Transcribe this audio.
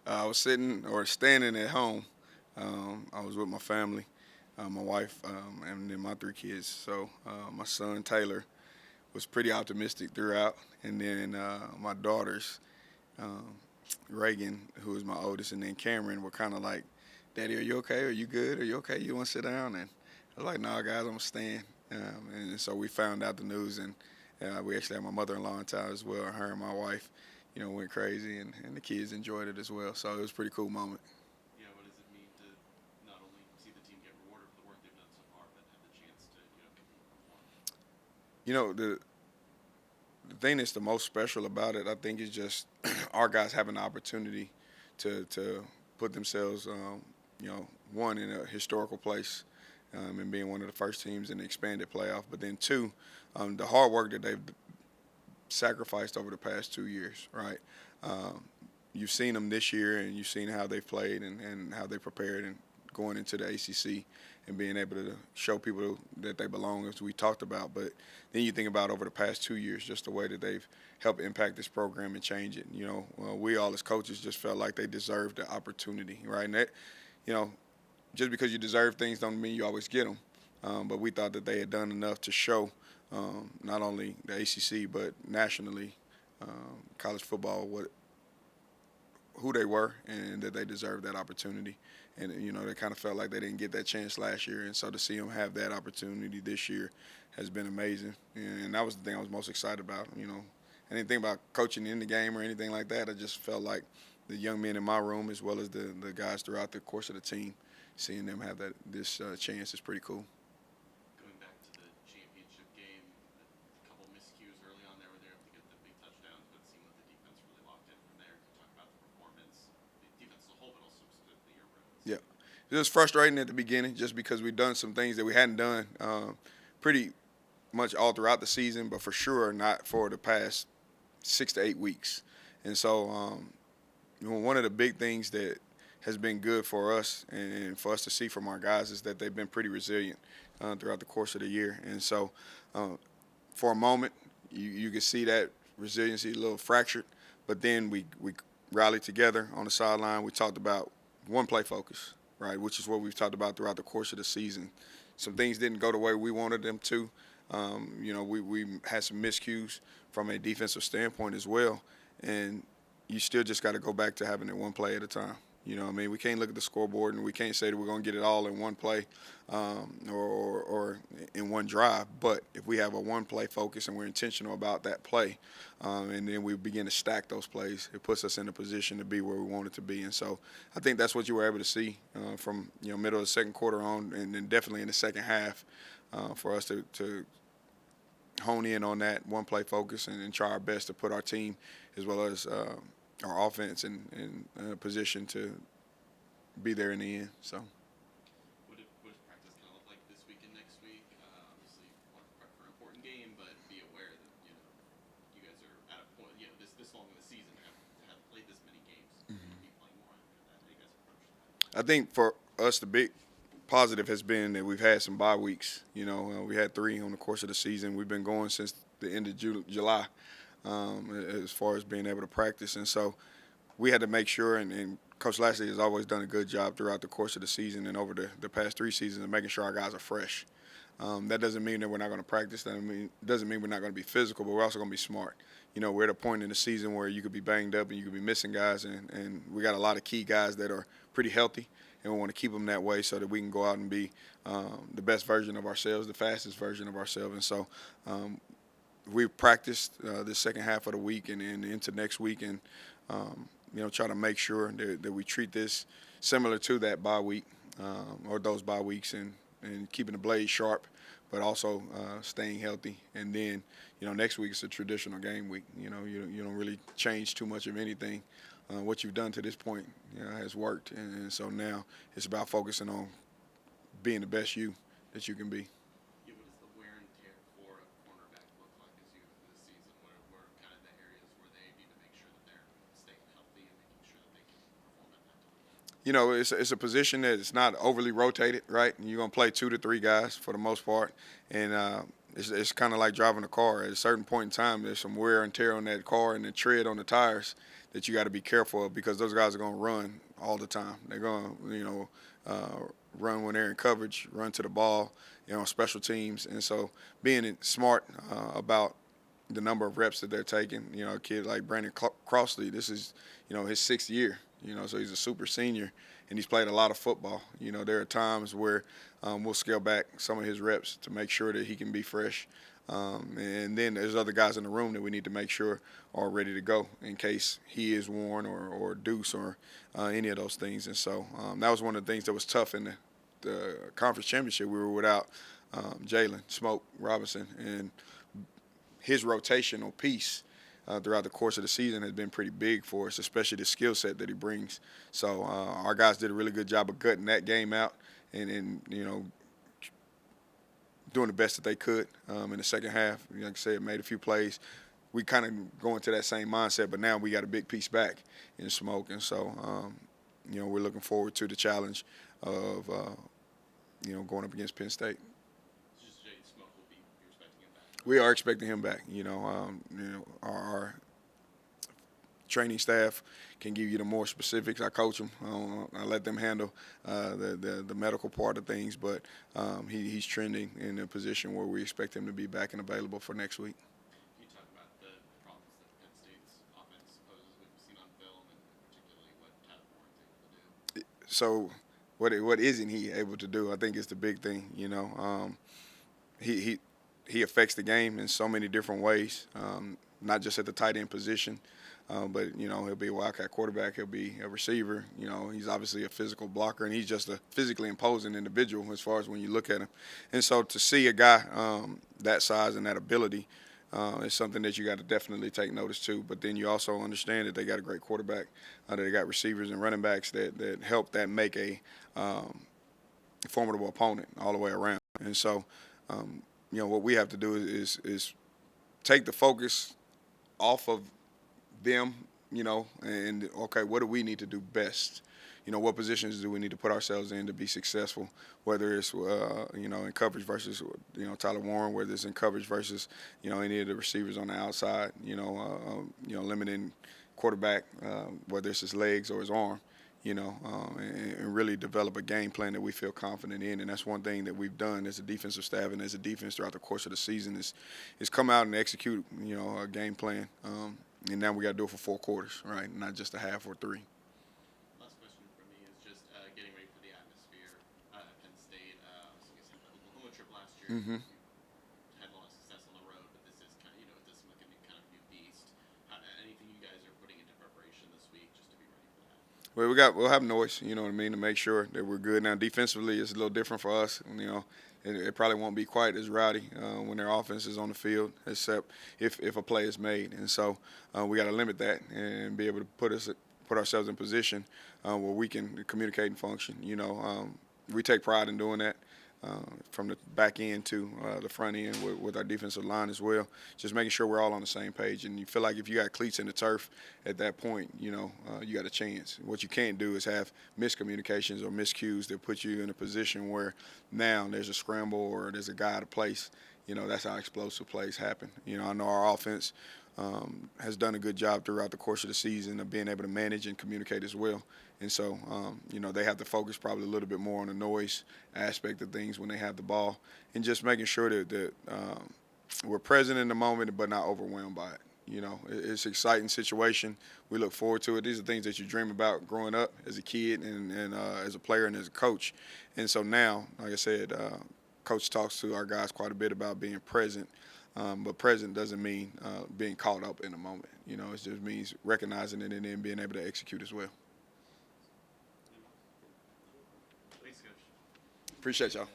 I was sitting or standing at home. I was with my family, my wife, and then my three kids. So my son Taylor was pretty optimistic throughout, and then my daughters, um, Reagan, who was my oldest, and then Cameron were kind of like, "Daddy, are you okay? Are you good? Are you okay? You want to sit down?" And I was like, "No, guys, I'm gonna stand." And so we found out the news, and we actually had my mother-in-law in town as well. Her and my wife, went crazy, and the kids enjoyed it as well. So it was a pretty cool moment. Yeah, what does it mean to not only see the team get rewarded for the work they've done so far, but have the chance to compete and perform? You know, the thing that's the most special about it, I think, is just our guys having the opportunity to put themselves, one in a historical place, and being one of the first teams in the expanded playoff. But then two, the hard work that they've sacrificed over the past 2 years, right? Um, you've seen them this year, and you've seen how they've played and how they prepared and going into the ACC and being able to show people that they belong, as we talked about. But then you think about over the past 2 years, just the way that they've helped impact this program and change it. We all as coaches just felt like they deserved the opportunity, right? And that, you know, just because you deserve things don't mean you always get them. But we thought that they had done enough to show not only the ACC but nationally, college football, who they were and that they deserved that opportunity. And they kind of felt like they didn't get that chance last year, and so to see them have that opportunity this year has been amazing. And that was the thing I was most excited about. I didn't think about coaching in the game or anything like that. I just felt like the young men in my room, as well as the guys throughout the course of the team, seeing them have this chance is pretty cool. Going back to the championship game, a couple miscues early on there where they were able to get the big touchdowns, but it seemed like the defense really locked in from there. To talk about the performance, the defense as a whole, but also specifically your Bruins. Yeah, it was frustrating at the beginning just because we've done some things that we hadn't done pretty much all throughout the season, but for sure not for the past 6 to 8 weeks. And so, one of the big things that has been good for us and for us to see from our guys is that they've been pretty resilient throughout the course of the year. And so, uh, for a moment, you could see that resiliency a little fractured, but then we rallied together on the sideline. We talked about one play focus, right, which is what we've talked about throughout the course of the season. Some things didn't go the way we wanted them to. We had some miscues from a defensive standpoint as well, and you still just got to go back to having it one play at a time. We can't look at the scoreboard and we can't say that we're going to get it all in one play or in one drive. But if we have a one play focus and we're intentional about that play, and then we begin to stack those plays, it puts us in a position to be where we want it to be. And so I think that's what you were able to see from middle of the second quarter on, and then definitely in the second half for us to hone in on that one play focus and try our best to put our team as well as our offense in a position to be there in the end. So. What does practice kind of look like this week and next week? Obviously, you want to prep for an important game, but be aware that you guys are at a point this long in the season have played this many games. You're going to be playing more after that. How do you guys approach that? I think for us, the big positive has been that we've had some bye weeks. We had three on the course of the season. We've been going since the end of July as far as being able to practice. And so we had to make sure, and Coach Lashley has always done a good job throughout the course of the season and over the past three seasons of making sure our guys are fresh. That doesn't mean that we're not going to practice. That doesn't mean we're not going to be physical, but we're also going to be smart. We're at a point in the season where you could be banged up and you could be missing guys, and we got a lot of key guys that are pretty healthy, and we want to keep them that way so that we can go out and be the best version of ourselves, the fastest version of ourselves. And so we've practiced the second half of the week and into next week, and try to make sure that we treat this similar to that bye week or those bye weeks, and keeping the blade sharp, but also staying healthy. And then, next week is a traditional game week. You don't really change too much of anything. What you've done to this point has worked, and so now it's about focusing on being the best you that you can be. Yeah, what does the wear and tear for a cornerback look like as you go through the season? What are kind of the areas where they need to make sure that they're staying healthy and making sure that they can perform at that time? It's a position that it's not overly rotated, right? You're gonna play 2 to 3 guys for the most part, and it's kind of like driving a car. At a certain point in time, there's some wear and tear on that car and the tread on the tires that you got to be careful of, because those guys are going to run all the time. They're going to, run when they're in coverage, run to the ball, on special teams. And so being smart about the number of reps that they're taking. A kid like Brandon Crossley, this is, his 6th year, so he's a super senior, and he's played a lot of football. There are times where we'll scale back some of his reps to make sure that he can be fresh. And then there's other guys in the room that we need to make sure are ready to go in case he is worn or deuce or any of those things. And so that was one of the things that was tough in the conference championship. We were without Jalen Smoke Robinson, and his rotational piece throughout the course of the season has been pretty big for us, especially the skill set that he brings. So our guys did a really good job of gutting that game out and doing the best that they could in the second half. Like I said, made a few plays. We kind of go into that same mindset, but now we got a big piece back in Smoke. And so, we're looking forward to the challenge of, going up against Penn State. We are expecting him back. Our training staff can give you the more specifics. I coach them. I let them handle the medical part of things, but he's trending in a position where we expect him to be back and available for next week. Can you talk about the problems that Penn State's offense poses, what you've seen on film, and particularly what Tyler Warren's able to do? So what isn't he able to do? I think is the big thing. He affects the game in so many different ways, not just at the tight end position, but, he'll be a wildcat quarterback. He'll be a receiver. He's obviously a physical blocker, and he's just a physically imposing individual as far as when you look at him. And so to see a guy that size and that ability is something that you got to definitely take notice to. But then you also understand that they got a great quarterback, that they got receivers and running backs that help that make a formidable opponent all the way around. And so, what we have to do is take the focus off of them, and, okay, what do we need to do best? What positions do we need to put ourselves in to be successful, whether it's, in coverage versus, Tyler Warren, whether it's in coverage versus, any of the receivers on the outside, limiting quarterback, whether it's his legs or his arm. And really develop a game plan that we feel confident in. And that's one thing that we've done as a defensive staff and as a defense throughout the course of the season is come out and execute, a game plan. And now we got to do it for 4 quarters, right? Not just a half or 3. Last question from me is just getting ready for the atmosphere at Penn State. So you guys had the Oklahoma trip last year. Mm-hmm. You had a lot of success on the road, but this is kind of, it does seem like a new kind of new beast. Anything you guys are putting into preparation this week just to be ready for that? Well, we'll have noise, to make sure that we're good. Now, defensively, it's a little different for us. It probably won't be quite as rowdy when their offense is on the field, except if a play is made. And so we got to limit that and be able to put ourselves in position where we can communicate and function. We take pride in doing that. From the back end to the front end with our defensive line as well, just making sure we're all on the same page. And you feel like if you got cleats in the turf at that point, you got a chance. What you can't do is have miscommunications or miscues that put you in a position where now there's a scramble or there's a guy out of place. That's how explosive plays happen. I know our offense has done a good job throughout the course of the season of being able to manage and communicate as well. And so, they have to focus probably a little bit more on the noise aspect of things when they have the ball and just making sure that we're present in the moment but not overwhelmed by it. It's an exciting situation. We look forward to it. These are things that you dream about growing up as a kid and as a player and as a coach. And so now, like I said, Coach talks to our guys quite a bit about being present. But present doesn't mean being caught up in the moment. It just means recognizing it and then being able to execute as well. Thanks, Coach. Appreciate y'all.